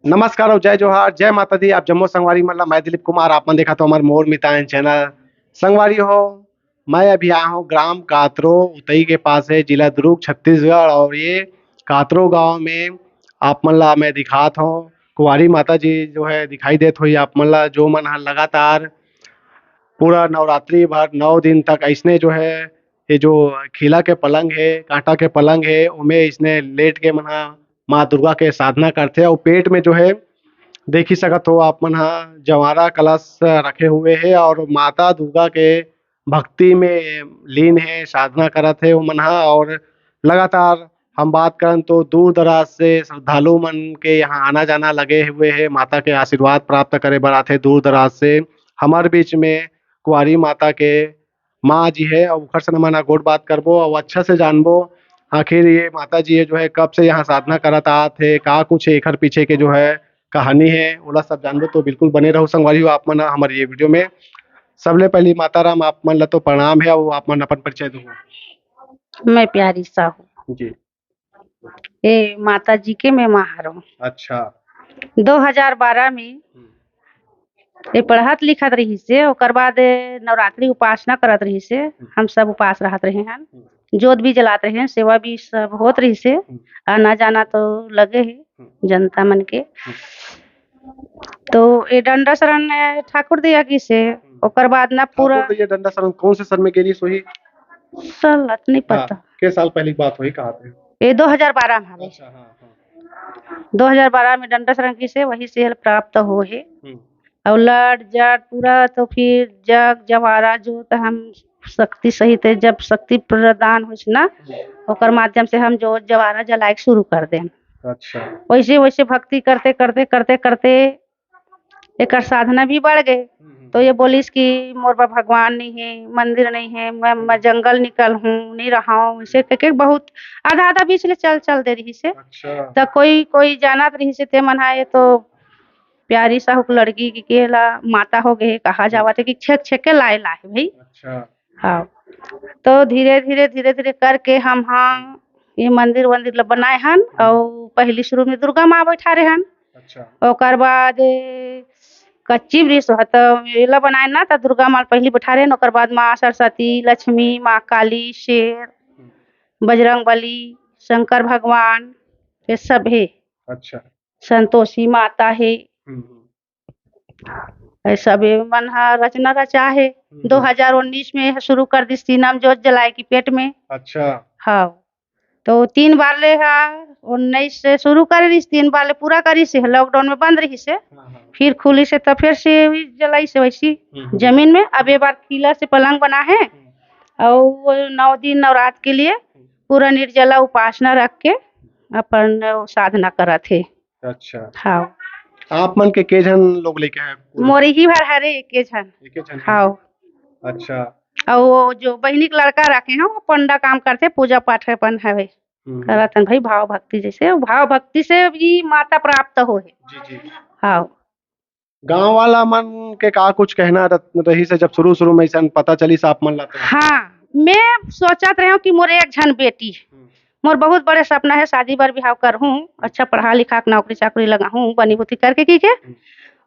नमस्कार और जय जोहार, जय माता दी। आप जम्मू संगवारी मतलब मैं दिलीप कुमार। आपने देखा तो हमारे मोर मितान चैनल संगवारी हो। मैं अभी आया हूँ ग्राम कातरो उतई के पास है, जिला दुर्ग छत्तीसगढ़। और ये कातरो गांव में आप मतलब मैं दिखात हूँ कुंवारी माता जी जो है दिखाई देत हुई। आप मतलब जो मन ह लगातार पूरा नवरात्रि भर 9 दिन तक ऐसने जो है ये जो खिला के पलंग है, कांटा के पलंग है, उमें इसने लेट के मन ह माँ दुर्गा के साधना करथे। और पेट में जो है देख ही सकत हो आप मन ह जवारा कलश रखे हुए है और माता दुर्गा के भक्ति में लीन है, साधना करत है वो मन ह। और लगातार हम बात करन तो दूर दराज से श्रद्धालु मन के यहाँ आना जाना लगे हुए है, माता के आशीर्वाद प्राप्त करे बर आथे दूर दराज से। हमारे बीच में कुंवारी माता के माँ जी है और ओखर से मन ह गोट बात करबो और अच्छा से जानबो आखिर ये माता जी है जो है कब से यहाँ साधना करत आत है, का कुछ एखर पीछे के जो है कहानी है ओला सब जानबो। तो बिल्कुल बने रहो संगवारी हो आप मन हमारे ये वीडियो में। सबले पहली माता राम आप मन ला तो प्रणाम है और आप मन अपन परिचय दो। मैं प्यारी साहू जी। ये माता जी के मैं माहर हूँ। अच्छा। 2012 में ये पढ़त लिखत रही से ओकर बाद नवरात्रि उपासना करत रही से हम सब उपास रहत रहे हैं, जोत भी जलाते हैं, सेवा भी सब होत रही से आना जाना तो लगे है जनता मन के। तो ये डंडा शरण ठाकुर दिया की से ओकर बाद ना पूरा ठाकुर ये डंडा शरण कौन से सन में गेली सोही? सलत नहीं हाँ, पता। के साल पहले की बात हुई कहा थे? ये 2012 में हवे। अच्छा। हाँ हाँ। 2012 में डंडा शरण की से वही से प्राप्त हो है। हम्म, और लट जट पूरा तो फिर जग जवारा जो तो हम शक्ति सहित है, जब शक्ति प्रदान हो ना ओकर माध्यम से हम जो जवारा जलाए के शुरू कर दें। अच्छा। वैसे वैसे भक्ति करते करते करते करते एक साधना भी बढ़ गए। तो ये बोलिस कि मोर बा भगवान नहीं है, मंदिर नहीं है, मैं जंगल निकल हूँ, नहीं रहा हूँ, इसे के बहुत आधा आधा बीच ले चल चल दे रही से। अच्छा। तो कोई कोई जानत रही से ते मन है तो प्यारी सा हुक लड़की की केला माता हो गए कहा जावा थे कि छेक छेक के लाए लाए भाई। अच्छा। हाँ। तो धीरे धीरे करके हम हाँ ये मंदिर वंदिर ला बनाए हन और पहली शुरू में दुर्गा माँ बैठा रहे हन। अच्छा। ओकर बाद कच्ची वृक्ष हो तो एला बनाए ना तो दुर्गा माँ पहली बैठा रहे ओकर बाद माँ सरस्वती, लक्ष्मी, माँ काली, शेर, बजरंग बली, शंकर भगवान ये सब है। अच्छा। संतोषी माता है। ऐसा भी मन हा रचना रचा है। 2019 में शुरू कर दी सीनम जोत जलाए की पेट में। अच्छा। हाँ। तो 3 बार ले हा 19 से शुरू कर रही 3 बार ले पूरा करी से लॉकडाउन में बंद रही से फिर खुली से तो फिर से भी जलाई से वैसी जमीन में। अब ये बार खिला से पलंग बना है और वो 9 दिन नवरात्र के लिए पूरा निर्जला उपासना रख के अपन साधना करा थे। अच्छा। हाँ। आप मन के जन लोग लेके आए? मोरी ही भर हरे एक जन। एके जन है? हाँ। अच्छा। और वो जो बहनी का लड़का रखे हैं वो पंडा काम करते पूजा पाठ अपन हवे करतन भाई भाव भक्ति जैसे भाव भक्ति से भी माता प्राप्त हो है। जी जी। हाँ। गांव वाला मन के का कुछ कहना रही से जब शुरू शुरू में ऐसा पता चली आप मन ला तो? हाँ मैं सोचत रही हूँ कि मोर एक जन बेटी मोर बहुत बड़े सपना है शादी बर बिहाव कर हूँ, अच्छा पढ़ा लिखा के नौकरी चाकरी लगा हूँ बनी बुती करके की के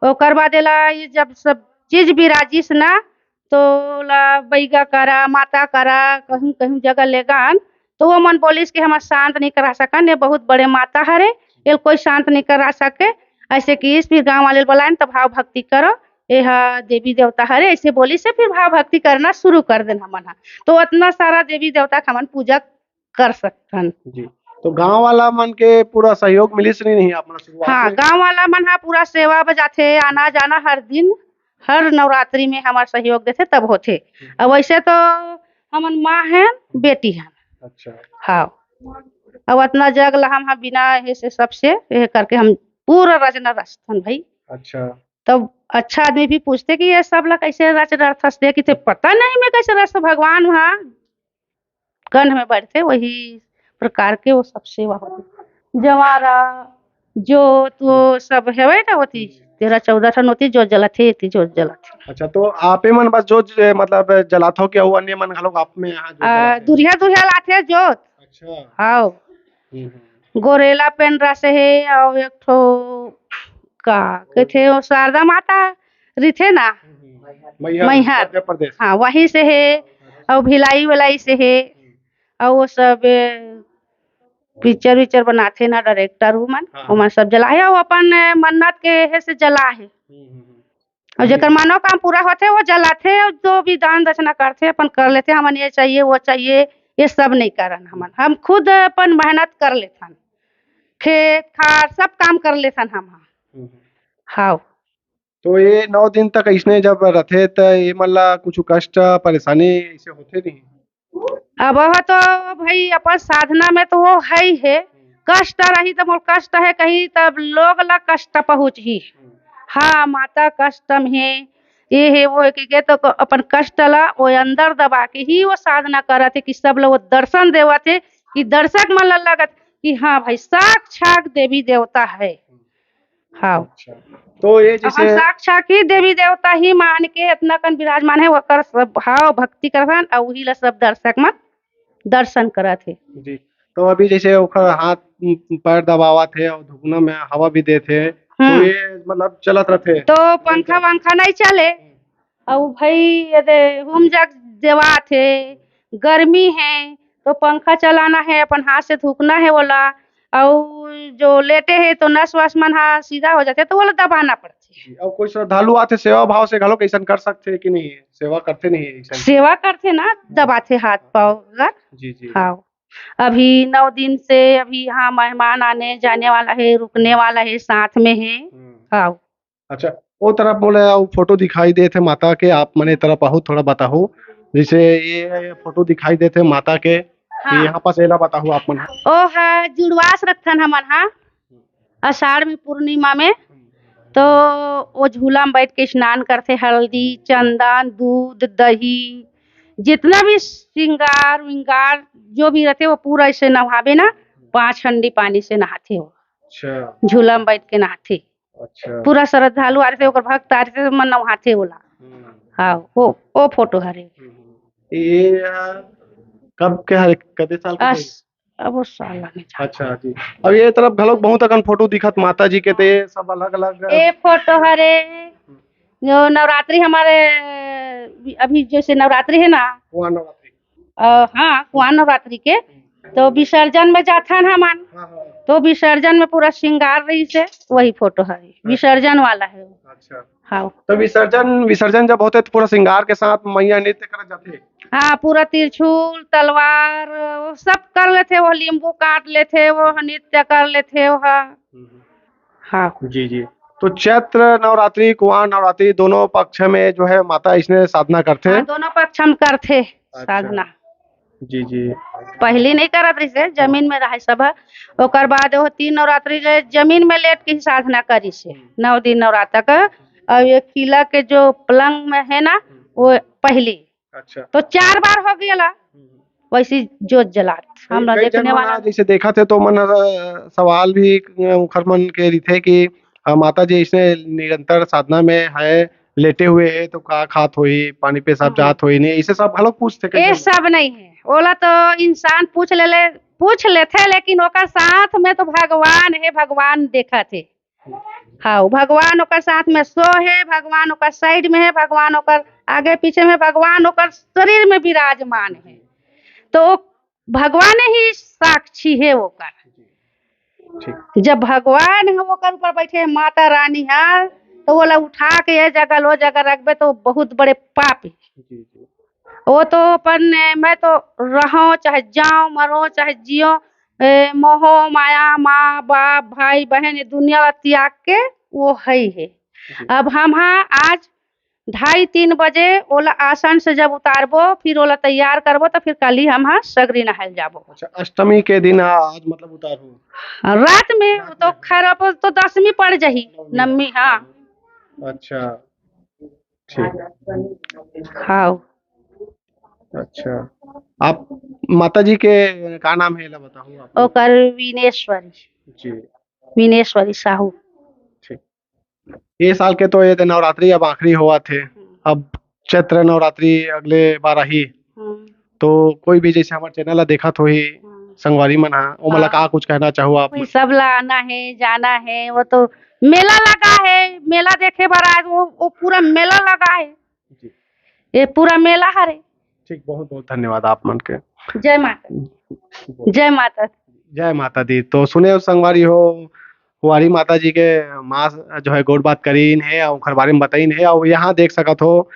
ओकर बाद एला ये जब सब चीज विराजिस ना तो ला बैगा करा माता करा कहीं कहीं जगह लेगान तो वो मन बोलिस कि हम शांत नहीं करा सकन, ये बहुत बड़े माता हरे ये कोई शांत नहीं करा सके। ऐसे कि इस फिर गांव वाले बोलाए तो भाव भक्ति करो यह देवी देवता हरे ऐसे बोली से फिर भाव भक्ति करना शुरू कर देना मन। तो उतना सारा देवी देवता का मन पूजा कर सकथन जी। तो गांव वाला मन के पूरा सहयोग मिलिस नहीं आप मन शुरुआत हाँ में? गांव वाला मन हा पूरा सेवा बजाथे आना जाना हर दिन हर नवरात्रि में हमार सहयोग देथे तब होथे। अब वैसे तो हमन माँ हैं बेटी हैं। अच्छा। हाँ। अब इतना जग ला हम बिना ऐसे सबसे ये करके हम पूरा रचना रचथन भाई। अच्छा। तब अच्छा आदमी भी पूछते कि ये सब ला कैसे रच रथस दे कि पता नहीं मैं कैसे रच भगवान वहाँ कंठ में बैठते वही प्रकार के वो सब सेवा होती जवारा जोत वो सब है ना होती 13-14 ठन होती जोत जलाथे इतनी जोत जलाथे। अच्छा। तो आपे मन बस जो मतलब जलात हो क्या अन्य मन घलोक आप में यहाँ जो जलाते हैं? दुरिया दुरिया लाथे जोत। अच्छा। हाँ। गोरेला पेन रस है और एक ठो का कहते वो शारदा माता रिथे ना मैहर। मध्य प्रदेश। हाँ वहीं से है और भिलाई विलाई से है और वो सब पिक्चर विक्चर बनाते ना डायरेक्टर उमन हाँ। उमन सब जला है और अपन मन्नत के है से जला है और जेकर मानव काम पूरा होते वो जलाते और जो भी दान दक्षिणा करते अपन कर लेते हमन ये चाहिए वो चाहिए ये सब नहीं करन हम खुद अपन मेहनत कर लेथन खेत खार सब काम कर लेथन हम। हाँ तो ये 9 दिन तक इसने जब रथे तो ये मतलब कुछ कष्ट परेशानी ऐसे होते नहीं। अब वह तो भाई अपन साधना में तो वो है ही है कष्ट रही तो मोर कष्ट है कहीं तब लोग ला कष्ट पहुँच ही। हाँ माता कष्टम है ये है वो है कि तो अपन कष्ट ला वो अंदर दबा के ही वो साधना करत है कि सब लोग दर्शन देवत है कि दर्शक मन ला लगत कि हाँ भाई साक्षात देवी देवता है। हाँ अच्छा तो ये हम जैसे साक्षात ही देवी देवता ही मान के इतना कन विराजमान है वकर सब भाव भक्ति करथन और वही ला सब दर्शक मन दर्शन करत है। जी तो अभी जैसे ओखर हाथ पैर दबावत है और धुकना में हवा भी देते तो ये मतलब चलत रहते। तो पंखा वंखा नहीं चले और भाई यदि हम जग देवात है गर्मी है तो पंखा चलाना है अपन हाथ से थूकना है बोला और जो लेटे है तो नस वस मन हा सीधा हो जाते तो बोला दबाना पड़ती है। और कोई श्रद्धालु आते सेवा भाव से घलो कैसन कर सकते कि नहीं सेवा करते नहीं ऐसा। सेवा करते ना दबाते हाथ पाँव अगर। जी जी हाँ अभी 9 दिन से अभी यहाँ मेहमान आने जाने वाला है रुकने वाला है साथ में है। हाँ अच्छा वो तरफ बोले वो फोटो दिखाई देते माता के आप मने तरफ आहू थोड़ा बताओ जैसे ये फोटो दिखाई देते माता के हाँ। यहाँ पास एला बताओ आप मन। ओ है जुड़वास रखथन हमन हाँ आषाढ़ में पूर्णिमा में तो वो झूला में बैठ के स्नान करते हल्दी चंदन दूध दही जितना भी श्रृंगार विंगार जो भी रहते वो पूरा ऐसे नहावे ना 5 हंडी पानी से नहाते हो। अच्छा झूला में बैठ के नहाते अच्छा पूरा श्रद्धालु आ रहे थे ओकर भक्त आ रहे थे मन नहाते बोला। हाँ वो फोटो हरे ये कब के हरे कते साल के होई? अब वो साल लगे अच्छा जी अब ये तरफ घलोक बहुत अकन फोटो दिखत माता जी के ते सब अलग अलग ये फोटो हरे जो नवरात्रि हमारे अभी जैसे नवरात्रि है ना वहाँ नवरात्रि। हाँ वहाँ नवरात्रि के तो विसर्जन में जाथन हमन हाँ हाँ तो विसर्जन में पूरा श्रृंगार रही से वही फोटो है विसर्जन वाला है वो। अच्छा हाँ तो विसर्जन जब होते तो पूरा श्रृंगार के साथ मैया नृत्य कर जाते। हाँ पूरा त्रिशूल तलवार वो सब कर लेते वो नींबू काट लेते वो नृत्य कर लेते वो हाँ। जी जी तो चैत्र नवरात्रि कुआं नवरात्रि दोनों पक्ष में जो है माता इसने साधना करते हाँ हैं। दोनों पक्ष हम करते साधना जी जी पहली नहीं करत रही से जमीन में रहे सब ओकर बाद वो 3 नवरात्रि ले जमीन में लेट के ही साधना करी से 9 दिन नवरात्र का और ये किला के जो पलंग में है ना वो पहली अच्छा तो 4 बार हो गया वैसी जोत जलात हमरा कई जन देखने मन वाला जैसे देखा थे तो मन सवाल भी उखर मन के रही कि माता जी इसने निरंतर साधना में है लेटे हुए है तो का खात होई पानी पे सब जात होई नहीं इसे सब घलो पूछते कई ये जन। सब नहीं है ओला तो इंसान पूछ लेते लेकिन ओकर साथ में तो भगवान है भगवान देखा थे। हाँ भगवान ओकर साथ में सो है भगवान ओकर साइड में है भगवान ओकर आगे पीछे में भगवान ओकर शरीर में विराजमान है तो भगवान ही साक्षी है ओकर। ठीक जब भगवान है ओकर ऊपर बैठे माता रानी है तो वो उठा के ये जगह वो जगह रखबे तो बहुत बड़े पाप है। जी जी वो तो अपन मैं तो रहो चाहे जाऊं मरो चाहे जियो मोह माया माँ बाप भाई बहन ये दुनिया त्याग के वो है। अब हम हाँ आज 2:30-3 बजे ओला आसन से जब उतारबो फिर ओला तैयार करबो तो फिर कल ही हम हाँ सगरी नहाल जाबो। अच्छा अष्टमी के दिन आज मतलब उतारू रात में तो खैर तो 10वीं पड़ जाही नवमी। हाँ अच्छा ठीक हाँ अच्छा आप माता जी के का नाम है ला बताओ आप। ओकर विनेश्वरी जी साहू। ठीक ये साल के तो ये नवरात्रि अब आखिरी हुआ थे अब चैत्र नवरात्रि अगले बार ही तो कोई भी जैसे हमारे चैनल ला देखा तो ही संगवारी मन हा ओ मला हाँ। का कुछ कहना चाहो आप? वही सब ला आना है जाना है, वो तो मेला लगा है, मेला देखे बार आज वो पूरा मेला लगा है, जी। ये पूरा मेला हरे। ठीक, बहुत बहुत धन्यवाद आप मन के। जय माता दी। जय माता दी। जय माता दी। तो सुने हो संगवारी हो कुंवारी माता जी के माँ जो है गोड़ बात करीन है और ओखर बारे में बताइन है और यहाँ देख सकत हो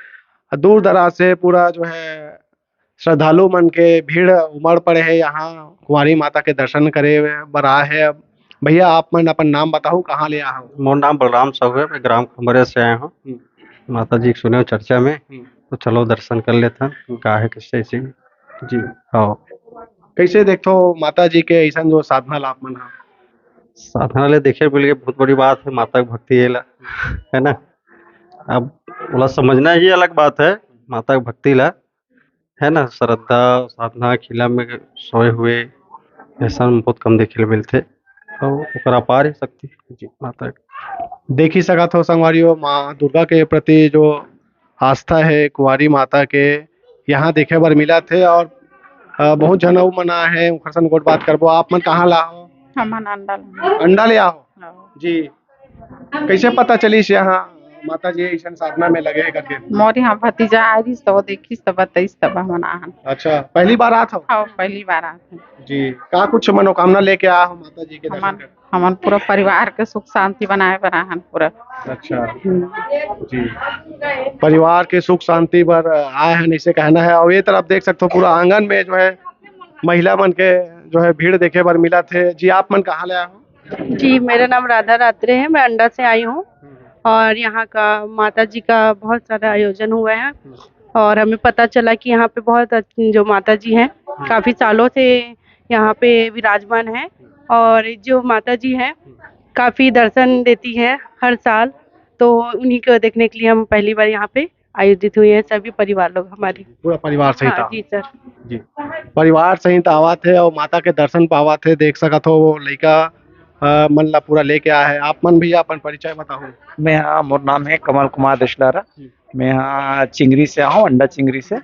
दूर दराज से पूरा जो है श्रद्धालु मन के भीड़ उमड़ पड़े है यहाँ कुंवारी माता के दर्शन करे बर आए है। भैया आप मन अपन नाम बताओ कहाँ ले आओ? मोर नाम बलराम साहू है, मैं ग्राम खम्बरे से आया हूँ। माता जी के सुने हो चर्चा में, तो चलो दर्शन कर लेते हैं का है किससे ऐसे। जी हाँ, कैसे देखो माता जी के ऐसा जो साधना लाभ मन हा? साधना ले देखे बोलिए बहुत बड़ी बात है, माता की भक्ति है ला, है ना। अब बोला समझना ही अलग बात है, माता की भक्ति ला है ना। श्रद्धा साधना खिला में सोए हुए ऐसा में बहुत कम देखे ले मिलते और ओकरा पार है शक्ति जी माता की। देख ही सकत हो संगवारियों माँ दुर्गा के प्रति जो आस्था है कुंवारी माता के यहाँ देखे बर मिला थे और बहुत जन अउ मना है खरसन गोट बात करबो। आप मन कहाँ ला हो? हमन अंडा अंडा ले आओ जी। कैसे पता चलिस यहाँ माता जी ऐसा साधना में लगे है करके? मोर यहाँ भतीजा आइस तो देखिस तो बताइस तब हम आहन। अच्छा, पहली बार आत हो? हाँ, पहली बार आते जी। का कुछ मनोकामना लेके आ हो माता जी के दर्शन हमन कर? हमन पूरा परिवार के सुख शांति बनाए बर आहन पूरा। अच्छा जी, परिवार के सुख शांति पर आए हैं इसे कहना है। और ये तरफ देख सकते हो पूरा आंगन में जो है महिला मन के जो है भीड़ देखे बर मिला थे। जी आप मन कहाँ ले आए हो? जी मेरा नाम राधा रात्रे है, मैं अंडा से आई हूँ और यहाँ का माता जी का बहुत सारा आयोजन हुआ है और हमें पता चला कि यहाँ पे बहुत जो माता जी हैं काफी सालों से यहाँ पे विराजमान है और जो माता जी हैं काफी दर्शन देती हैं हर साल, तो उन्हीं को देखने के लिए हम पहली बार यहाँ पे आयोजित हुए हैं, सभी परिवार लोग हमारी। पूरा परिवार सहित हाँ आओ? जी सर। जी, परिवार सहित आवा थे और माता के दर्शन पावा थे। देख सकत हो वो लड़का मन ला पूरा लेके आया है। आप मन भैया अपन परिचय बताओ? मैं यहाँ मोर नाम है कमल कुमार दशलारा। मैं यहाँ चिंगरी से आया हूँ, अंडा चिंगरी से।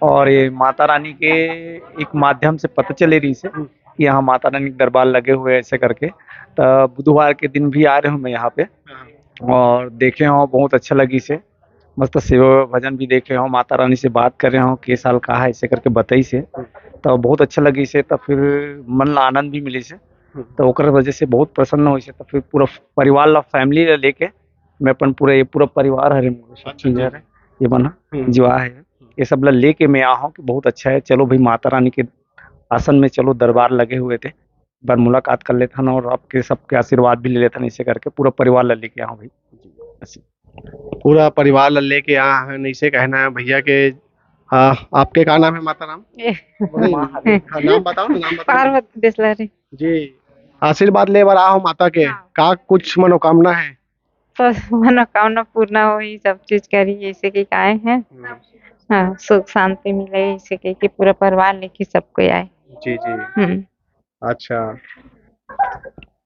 और ये माता रानी के एक माध्यम से पता चले रही से कि यहाँ माता रानी के दरबार लगे हुए ऐसे करके, तो बुधवार के दिन भी आ रहे हूँ मैं यहाँ पे और देखे हो बहुत अच्छा लगी से। मस्त सेवा भजन भी देखे हो, माता रानी से बात कर रहे हो के साल का है ऐसे करके बताई से, तो बहुत अच्छा लगी से। तो फिर मन ला आनंद भी मिली से, तो ओकर वजह से बहुत प्रसन्न हुई से। तो फिर पूरा परिवार ला फैमिली ला लेके मैं अपन पूरा परिवार हरे है ये बना जो है ये सब ला लेके मैं आया हूँ कि बहुत अच्छा है। चलो भाई माता रानी के आसन में चलो दरबार लगे हुए थे, बार मुलाकात कर लेता ना और आपके सबके आशीर्वाद भी ले लेता ना, इसे करके पूरा परिवार ला लेके आया हूँ भाई। पूरा परिवार ला लेके आया है इसे कहना है भैया के। आपके का नाम है माता राम? नाम बताओ ना, नाम बताओ। पार्वती देसलारी जी, आशीर्वाद ले बर आओ माता के। का कुछ मनोकामना है? तो मनोकामना पूर्ण हो ही सब चीज करी जैसे कि आए हैं। हाँ, सुख शांति मिले ऐसे कि पूरा परिवार लेके सबको आए। जी जी। अच्छा,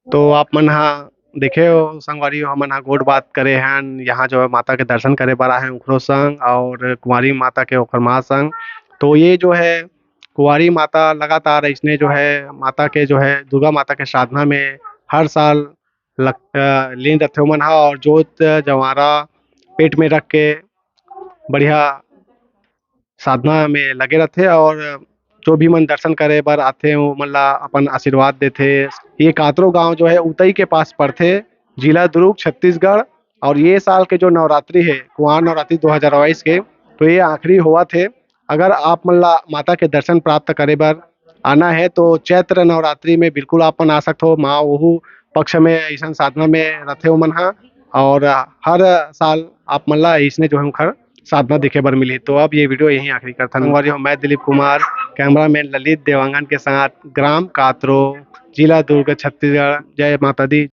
तो आप मन हाँ देखे हो संगवारी हो हमन हाँ गोट बात करे हैं यहाँ जो है माता के दर्शन करे बरा है उखरो संग और कुंवारी माता के ओखर माँ संग। तो ये जो है कुंवारी माता लगातार इसने जो है माता के जो है दुर्गा माता के साधना में हर साल लीन रहते मन हा और जोत जवारा पेट में रख के बढ़िया साधना में लगे रहते और जो भी मन दर्शन करे बर आते वो मन ला अपन आशीर्वाद देते। ये कातरो गांव जो है उतई के पास पड़ते, जिला दुर्ग छत्तीसगढ़। और ये साल के जो नवरात्रि है कुंवार नवरात्रि 2022 के, तो ये आखिरी हुआ थे। अगर आप मन ला माता के दर्शन प्राप्त करे बर आना है तो चैत्र नवरात्रि में बिल्कुल अपन आ सकते हो। माँ वहू पक्ष में ऐसा साधना में रहते हो मन हा और हर साल आप मन ला इसने जो है खर साधना दिखे बर मिली। तो अब ये वीडियो यहीं आखिरी करता हूँ। मैं दिलीप कुमार, कैमरामैन ललित देवांगन के साथ, ग्राम कातरो, जिला दुर्ग छत्तीसगढ़। जय माता दी।